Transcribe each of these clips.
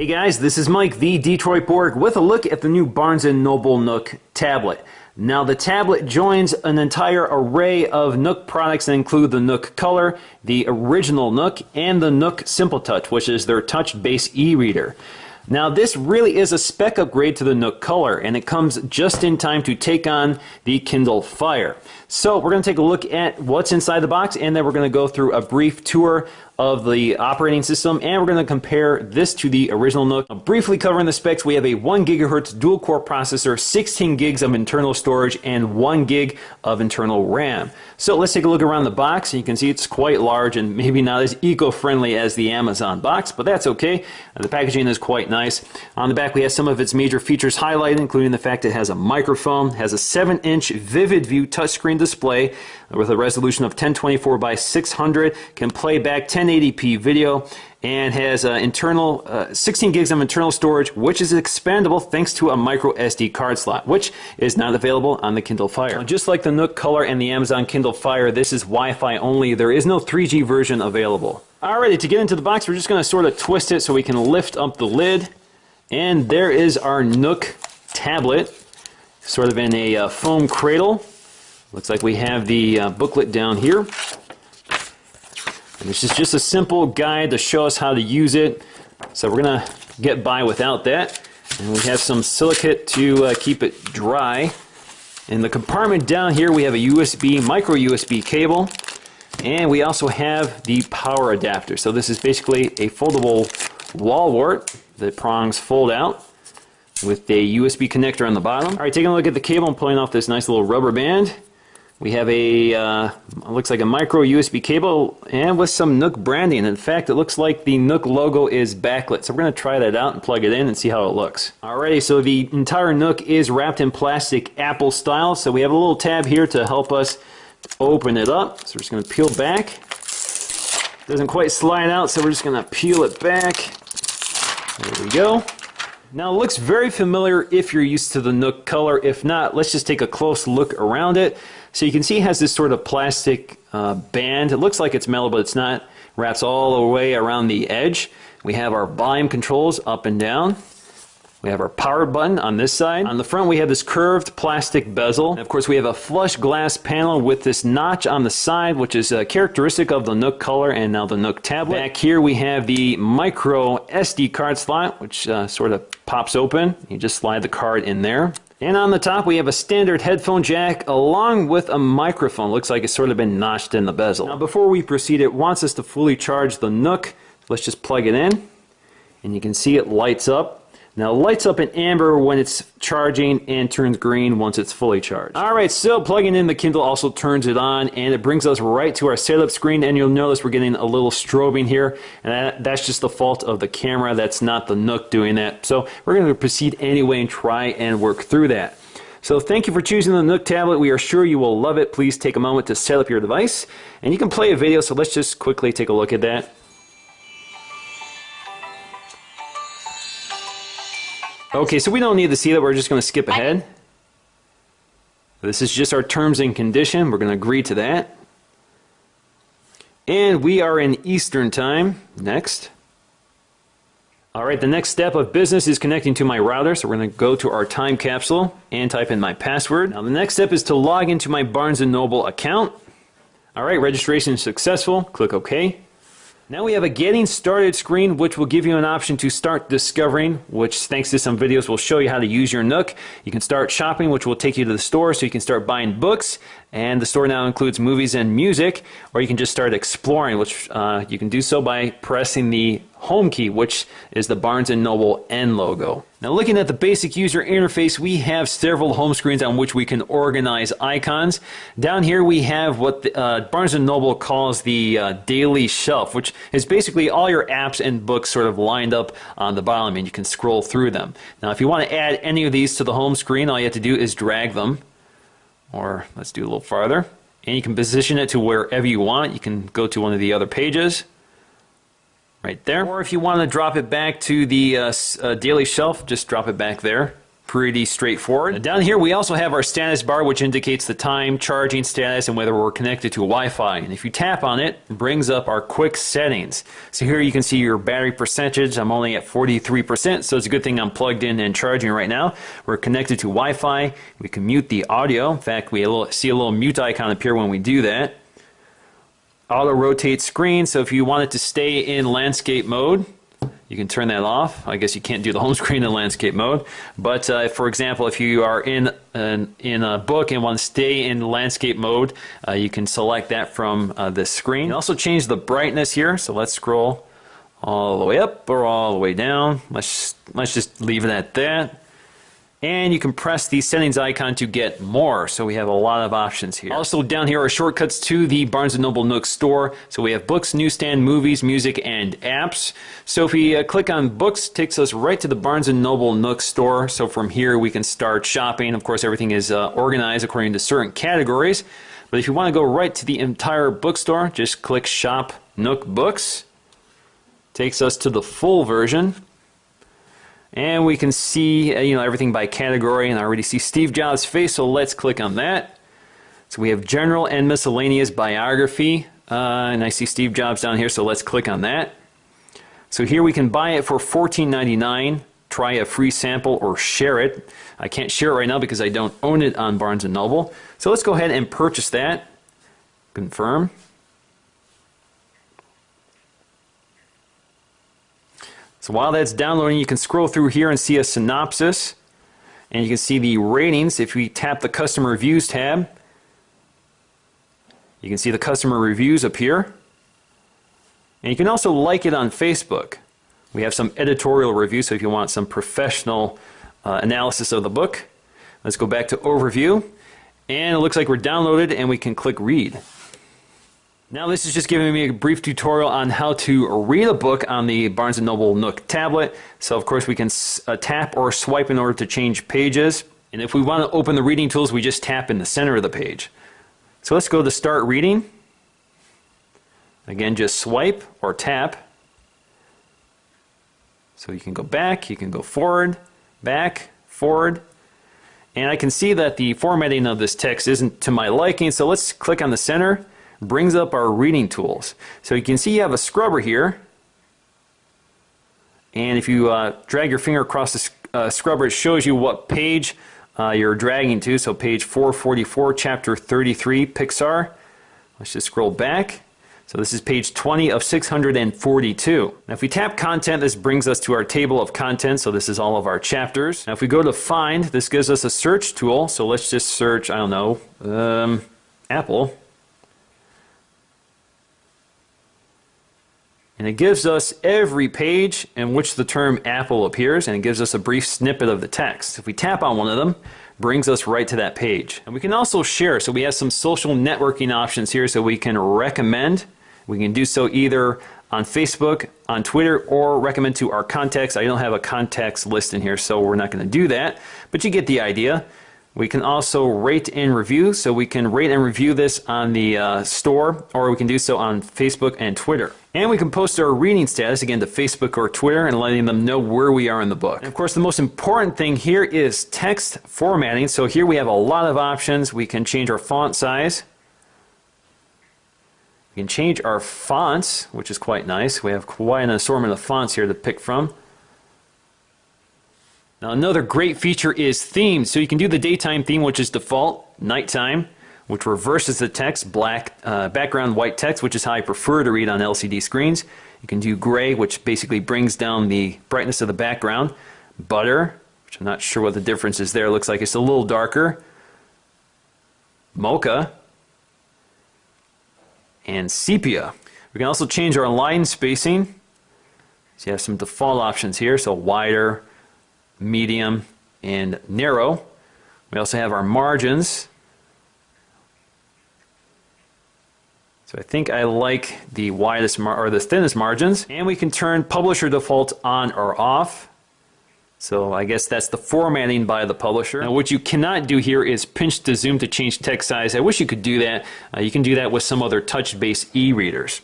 Hey guys, this is Mike, the Detroit Borg, with a look at the new Barnes & Noble Nook tablet. Now the tablet joins an entire array of Nook products that include the Nook Color, the original Nook, and the Nook Simple Touch, which is their touch-based e-reader. Now this really is a spec upgrade to the Nook Color, and it comes just in time to take on the Kindle Fire. So we're going to take a look at what's inside the box, and then we're going to go through a brief tour of the operating system, and we're going to compare this to the original Nook. Briefly covering the specs, we have a 1 GHz dual-core processor, 16 gigs of internal storage, and 1 gig of internal RAM. So let's take a look around the box, and you can see it's quite large and maybe not as eco-friendly as the Amazon box, but that's okay. The packaging is quite nice. On the back we have some of its major features highlighted, including the fact it has a microphone, has a 7-inch Vivid View touchscreen display with a resolution of 1024 by 600, can play back 1080p video, and has internal 16 gigs of internal storage, which is expandable thanks to a micro SD card slot, which is not available on the Kindle Fire. Now, just like the Nook Color and the Amazon Kindle Fire, this is Wi-Fi only. There is no 3G version available. Alrighty, to get into the box, we're just going to sort of twist it so we can lift up the lid, and there is our Nook tablet, sort of in a foam cradle. Looks like we have the booklet down here. And this is just a simple guide to show us how to use it. So we're going to get by without that. And we have some silicate to keep it dry. In the compartment down here we have a USB, micro USB cable. And we also have the power adapter. So this is basically a foldable wall wart. The prongs fold out with a USB connector on the bottom. Alright, taking a look at the cable and pulling off this nice little rubber band. We have a, looks like a micro USB cable and with some Nook branding. In fact, it looks like the Nook logo is backlit. So we're going to try that out and plug it in and see how it looks. Alrighty, so the entire Nook is wrapped in plastic Apple style. So we have a little tab here to help us open it up. So we're just going to peel back. Doesn't quite slide out, so we're just going to peel it back. There we go. Now it looks very familiar if you're used to the Nook Color. If not, let's just take a close look around it. So you can see it has this sort of plastic band. It looks like it's metal, but it's not. Wraps all the way around the edge. We have our volume controls up and down. We have our power button on this side. On the front we have this curved plastic bezel. And of course we have a flush glass panel with this notch on the side, which is characteristic of the Nook Color and now the Nook tablet. Back here we have the micro SD card slot, which sort of pops open. You just slide the card in there. And on the top we have a standard headphone jack along with a microphone. Looks like it's sort of been notched in the bezel. Now before we proceed, it wants us to fully charge the Nook. Let's just plug it in. And you can see it lights up. Now it lights up in amber when it's charging and turns green once it's fully charged. Alright, so plugging in the Kindle also turns it on, and it brings us right to our setup screen, and you'll notice we're getting a little strobing here, and that's just the fault of the camera. That's not the Nook doing that. So we're going to proceed anyway and try and work through that. So thank you for choosing the Nook tablet. We are sure you will love it. Please take a moment to set up your device, and you can play a video, so let's just quickly take a look at that. Okay, so we don't need to see that. We're just going to skip ahead. This is just our terms and condition. We're going to agree to that. And we are in Eastern Time. Next. Alright, the next step of business is connecting to my router. So we're going to go to our time capsule and type in my password. Now the next step is to log into my Barnes & Noble account. Alright, registration is successful. Click OK. Now we have a getting started screen, which will give you an option to start discovering, which thanks to some videos will show you how to use your Nook. You can start shopping, which will take you to the store so you can start buying books, and the store now includes movies and music, or you can just start exploring, which you can do so by pressing the home key, which is the Barnes & Noble N logo. Now looking at the basic user interface, we have several home screens on which we can organize icons. Down here we have what the, Barnes & Noble calls the daily shelf, which is basically all your apps and books sort of lined up on the bottom, and you can scroll through them. Now if you want to add any of these to the home screen, all you have to do is drag them, or let's do a little farther, and you can position it to wherever you want. You can go to one of the other pages right there, or if you want to drop it back to the daily shelf, just drop it back there. pretty straightforward. And down here we also have our status bar, which indicates the time, charging status, and whether we're connected to Wi-Fi. And if you tap on it, it brings up our quick settings. So here you can see your battery percentage. I'm only at 43%, so it's a good thing I'm plugged in and charging right now. We're connected to Wi-Fi. We can mute the audio. In fact, we see a little mute icon appear when we do that. Auto rotate screen, so if you want it to stay in landscape mode, you can turn that off. I guess you can't do the home screen in landscape mode, but for example, if you are in a book and want to stay in landscape mode, you can select that from this screen. You can also change the brightness here, so let's scroll all the way up or all the way down. Let's just leave it at that. And you can press the settings icon to get more, so we have a lot of options here. Also down here are shortcuts to the Barnes & Noble Nook store. So we have books, newsstand, movies, music, and apps. So if we click on books, it takes us right to the Barnes & Noble Nook store. So from here we can start shopping. Of course, everything is organized according to certain categories. But if you want to go right to the entire bookstore, just click Shop Nook Books. Takes us to the full version. And we can see everything by category, and I already see Steve Jobs' face, so let's click on that. So we have general and miscellaneous biography, and I see Steve Jobs down here, so let's click on that. So here we can buy it for $14.99, try a free sample, or share it. I can't share it right now because I don't own it on Barnes & Noble. So let's go ahead and purchase that. Confirm. So while that's downloading, you can scroll through here and see a synopsis, and you can see the ratings. If we tap the customer reviews tab, you can see the customer reviews appear, and you can also like it on Facebook. We have some editorial reviews, so if you want some professional analysis of the book. Let's go back to overview, and it looks like we're downloaded, and we can click read. Now this is just giving me a brief tutorial on how to read a book on the Barnes & Noble Nook tablet. So of course we can tap or swipe in order to change pages. And if we want to open the reading tools, we just tap in the center of the page. So let's go to start reading. Again, just swipe or tap. So you can go back, you can go forward, back, forward. And I can see that the formatting of this text isn't to my liking, so let's click on the center. Brings up our reading tools. So you can see you have a scrubber here, and if you drag your finger across the scrubber, it shows you what page you're dragging to. So page 444, chapter 33, Pixar. Let's just scroll back. So this is page 20 of 642. Now if we tap content, this brings us to our table of contents. So this is all of our chapters. Now if we go to find, this gives us a search tool. So let's just search, I don't know, Apple. And it gives us every page in which the term Apple appears, and it gives us a brief snippet of the text. If we tap on one of them, it brings us right to that page. And we can also share, so we have some social networking options here, so we can recommend. We can do so either on Facebook, on Twitter, or recommend to our contacts. I don't have a contacts list in here, so we're not going to do that, but you get the idea. We can also rate and review, so we can rate and review this on the store, or we can do so on Facebook and Twitter. And we can post our reading status, again, to Facebook or Twitter, and letting them know where we are in the book. And of course, the most important thing here is text formatting. So here we have a lot of options. We can change our font size. We can change our fonts, which is quite nice. We have quite an assortment of fonts here to pick from. Now another great feature is themes. So you can do the daytime theme, which is default, nighttime, which reverses the text, black background white text, which is how I prefer to read on LCD screens. You can do gray, which basically brings down the brightness of the background. Butter, which I'm not sure what the difference is there. It looks like it's a little darker. Mocha. And sepia. We can also change our line spacing. So you have some default options here, so wider, medium, and narrow. We also have our margins. So I think I like the widest or the thinnest margins. And we can turn publisher default on or off. So I guess that's the formatting by the publisher. Now what you cannot do here is pinch to zoom to change text size. I wish you could do that. You can do that with some other touch-based e-readers.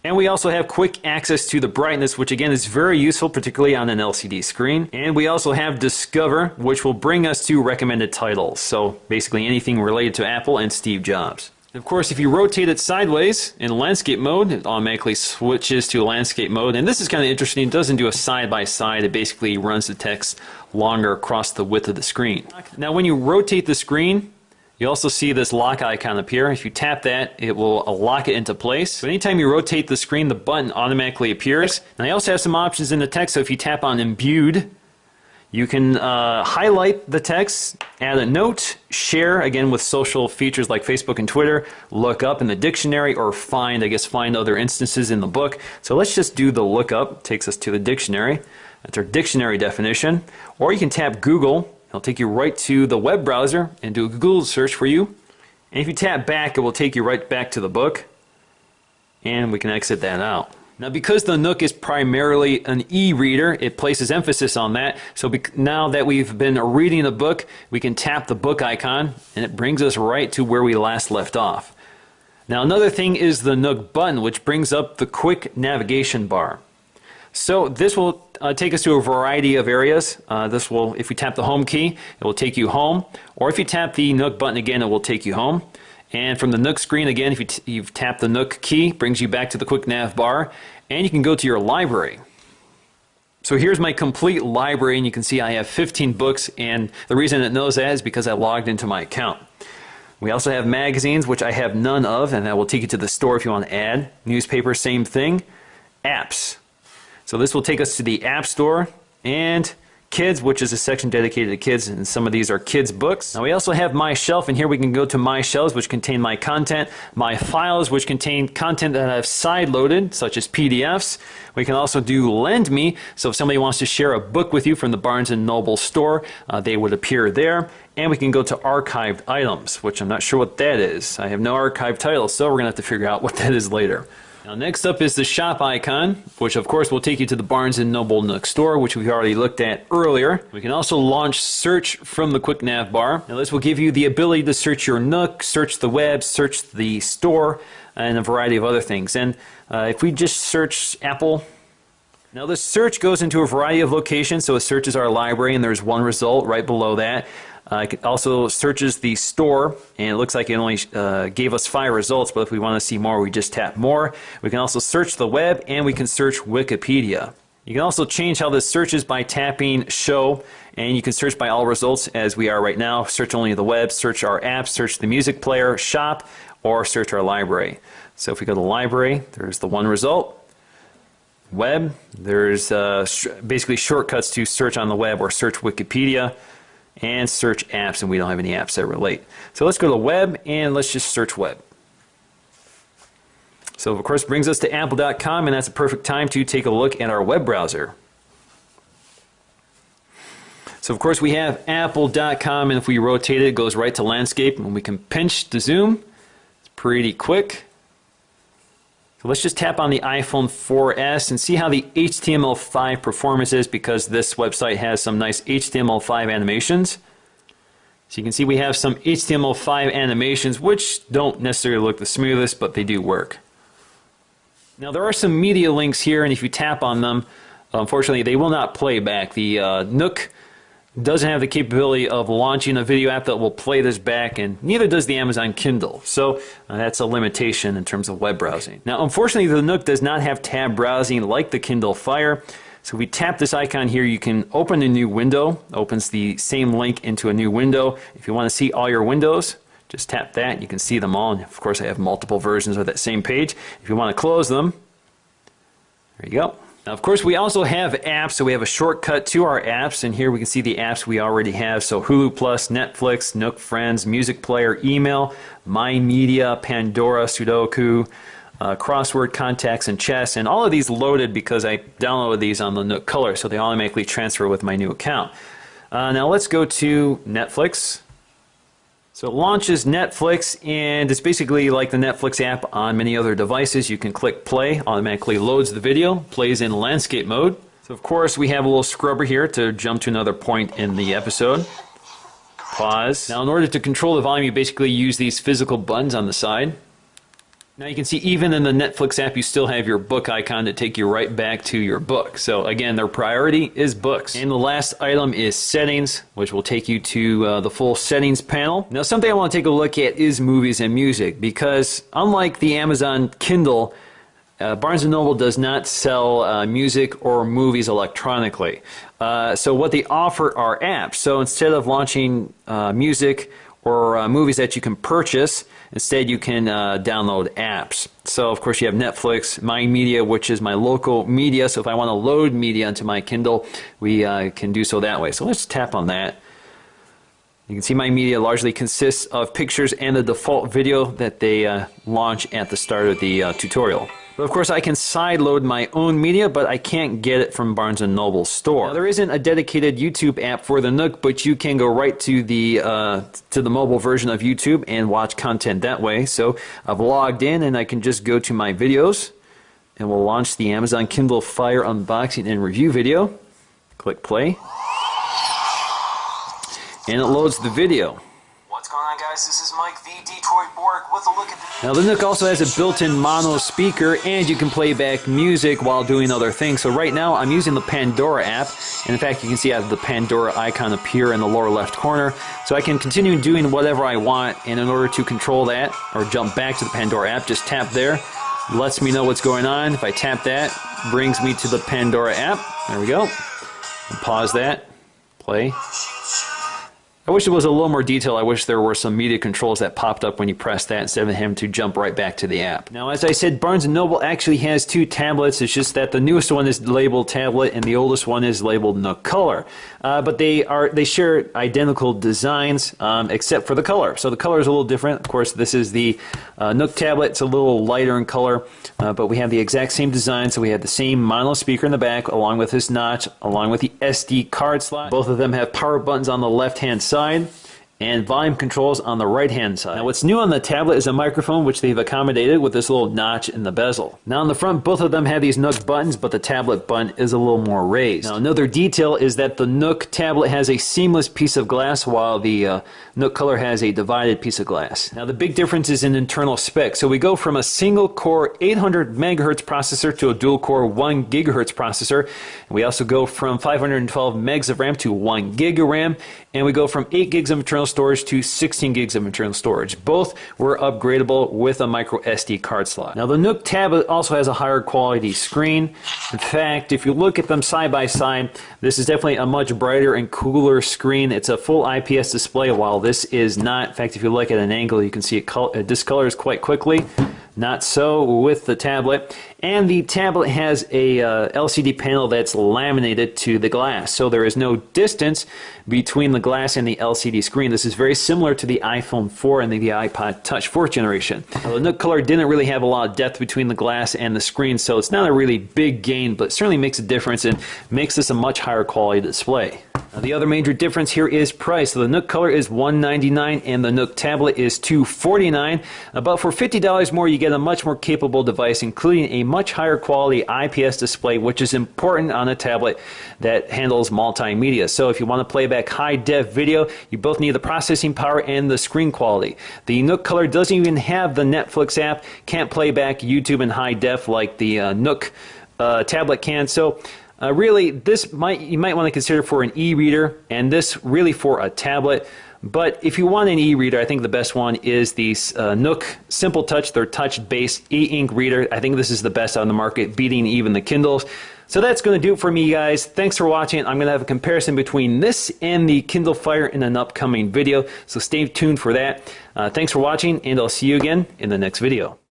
And we also have quick access to the brightness, which again is very useful, particularly on an LCD screen. And we also have Discover, which will bring us to recommended titles. So basically anything related to Apple and Steve Jobs. Of course, if you rotate it sideways in landscape mode, it automatically switches to landscape mode. And this is kind of interesting. It doesn't do a side-by-side. It basically runs the text longer across the width of the screen. Now, when you rotate the screen, you also see this lock icon appear. If you tap that, it will lock it into place. So anytime you rotate the screen, the button automatically appears. And I also have some options in the text. So if you tap on Imbued, you can highlight the text, add a note, share, again with social features like Facebook and Twitter, look up in the dictionary, or find other instances in the book. So let's just do the look up. It takes us to the dictionary. That's our dictionary definition. Or you can tap Google. It'll take you right to the web browser and do a Google search for you. And if you tap back, it will take you right back to the book. And we can exit that out. Now, because the Nook is primarily an e-reader, it places emphasis on that. So now that we've been reading the book, we can tap the book icon, and it brings us right to where we last left off. Now, another thing is the Nook button, which brings up the quick navigation bar. So this will take us to a variety of areas. If we tap the home key, it will take you home. Or if you tap the Nook button again, it will take you home. And from the Nook screen, again, if you've tapped the Nook key, it brings you back to the quick nav bar, and you can go to your library. So here's my complete library, and you can see I have 15 books, and the reason it knows that is because I logged into my account. We also have magazines, which I have none of, and that will take you to the store if you want to add. Newspapers, same thing. Apps. So this will take us to the App Store, and Kids, which is a section dedicated to kids, and some of these are kids books. Now we also have My Shelf, and here we can go to My Shelves, which contain my content, My Files, which contain content that I've side-loaded, such as PDFs. We can also do Lend Me, so if somebody wants to share a book with you from the Barnes & Noble store, they would appear there. And we can go to Archived Items, which I'm not sure what that is. I have no archived titles, so we're going to have to figure out what that is later. Now next up is the shop icon, which of course will take you to the Barnes & Noble Nook store, which we already looked at earlier. We can also launch search from the quick nav bar. Now this will give you the ability to search your Nook, search the web, search the store, and a variety of other things. And if we just search Apple, now this search goes into a variety of locations, so it searches our library, and there's one result right below that. It also searches the store, and it looks like it only gave us 5 results, but if we want to see more, we just tap more. We can also search the web, and we can search Wikipedia. You can also change how this searches by tapping Show, and you can search by all results as we are right now. Search only the web, search our apps, search the music player, shop, or search our library. So if we go to library, there's the one result. Web, there's basically shortcuts to search on the web or search Wikipedia. And search apps, and we don't have any apps that relate. So let's go to web, and let's just search web. So of course it brings us to apple.com, and that's a perfect time to take a look at our web browser. So of course we have apple.com, and if we rotate it, it goes right to landscape, and we can pinch to zoom. It's pretty quick. So let's just tap on the iPhone 4S and see how the HTML5 performance is, because this website has some nice HTML5 animations. So you can see we have some HTML5 animations which don't necessarily look the smoothest, but they do work. Now there are some media links here, and if you tap on them, unfortunately they will not play back. The Nook doesn't have the capability of launching a video app that will play this back, and neither does the Amazon Kindle. So that's a limitation in terms of web browsing. Now unfortunately the Nook does not have tab browsing like the Kindle Fire. So if we tap this icon here, you can open a new window. Opens the same link into a new window. If you want to see all your windows, just tap that. You can see them all. And of course I have multiple versions of that same page. If you want to close them, there you go. Now, of course, we also have apps, so we have a shortcut to our apps, and here we can see the apps we already have. So Hulu Plus, Netflix, Nook Friends, Music Player, Email, My Media, Pandora, Sudoku, Crossword, Contacts, and Chess, and all of these loaded because I downloaded these on the Nook Color, so they automatically transfer with my new account. Now let's go to Netflix. So it launches Netflix, and it's basically like the Netflix app on many other devices. You can click play, automatically loads the video, plays in landscape mode. So of course we have a little scrubber here to jump to another point in the episode. Pause. Now in order to control the volume, you basically use these physical buttons on the side. Now you can see even in the Netflix app you still have your book icon to take you right back to your book. So again, their priority is books. And the last item is settings, which will take you to the full settings panel. Now something I want to take a look at is movies and music, because unlike the Amazon Kindle, Barnes & Noble does not sell music or movies electronically. So what they offer are apps. So instead of launching music or movies that you can purchase, instead you can download apps. So of course you have Netflix, My Media, which is my local media. So if I want to load media into my Kindle, we can do so that way. So let's tap on that. You can see My Media largely consists of pictures and the default video that they launch at the start of the tutorial. But of course I can sideload my own media, but I can't get it from Barnes & Noble store. Now, there isn't a dedicated YouTube app for the Nook, but you can go right to the mobile version of YouTube and watch content that way. So I've logged in and I can just go to my videos and we'll launch the Amazon Kindle Fire unboxing and review video. Click play. And it loads the video. What's going on, guys? This is Mike, the Detroit Borg, with a look at the... Now the Nook also has a built-in mono speaker, and you can play back music while doing other things. So right now I'm using the Pandora app, and in fact you can see I have the Pandora icon appear in the lower left corner. So I can continue doing whatever I want, and in order to control that, or jump back to the Pandora app, just tap there. Lets me know what's going on. If I tap that, brings me to the Pandora app. There we go. And pause that. Play. I wish there was a little more detail. I wish there were some media controls that popped up when you press that instead of having to jump right back to the app. Now, as I said, Barnes & Noble actually has two tablets. It's just that the newest one is labeled tablet and the oldest one is labeled Nook Color. But they share identical designs except for the color. So the color is a little different. Of course, this is the Nook tablet. It's a little lighter in color, but we have the exact same design. So we have the same mono speaker in the back along with this notch, along with the SD card slot. Both of them have power buttons on the left-hand side and volume controls on the right hand side. Now what's new on the tablet is a microphone, which they've accommodated with this little notch in the bezel. Now on the front, both of them have these Nook buttons, but the tablet button is a little more raised. Now another detail is that the Nook tablet has a seamless piece of glass, while the Nook Color has a divided piece of glass. Now the big difference is in internal specs. So we go from a single core 800 megahertz processor to a dual core 1 gigahertz processor. And we also go from 512 megs of RAM to 1 gig of RAM, and we go from 8 gigs of internal storage to 16 gigs of internal storage. Both were upgradable with a micro SD card slot. Now the Nook tablet also has a higher quality screen. In fact, if you look at them side by side, this is definitely a much brighter and cooler screen. It's a full IPS display, while this is not. In fact, if you look at an angle, you can see it discolors quite quickly. Not so with the tablet. And the tablet has a LCD panel that's laminated to the glass, so there is no distance between the glass and the LCD screen. This is very similar to the iPhone 4 and the iPod Touch 4th generation. Now, the Nook Color didn't really have a lot of depth between the glass and the screen, so it's not a really big gain, but it certainly makes a difference and makes this a much higher quality display. Now, the other major difference here is price. So the Nook Color is $199 and the Nook tablet is $249. But for $50 more, you get a much more capable device, including a much higher quality IPS display, which is important on a tablet that handles multimedia. So if you want to play back high-def video, you both need the processing power and the screen quality. The Nook Color doesn't even have the Netflix app, can't play back YouTube in high def like the Nook tablet can. So really, you might want to consider for an e-reader, and this really for a tablet. But if you want an e-reader, I think the best one is the Nook Simple Touch, their touch-based e-ink reader. I think this is the best on the market, beating even the Kindles. So that's going to do it for me, guys. Thanks for watching. I'm going to have a comparison between this and the Kindle Fire in an upcoming video, so stay tuned for that. Thanks for watching, and I'll see you again in the next video.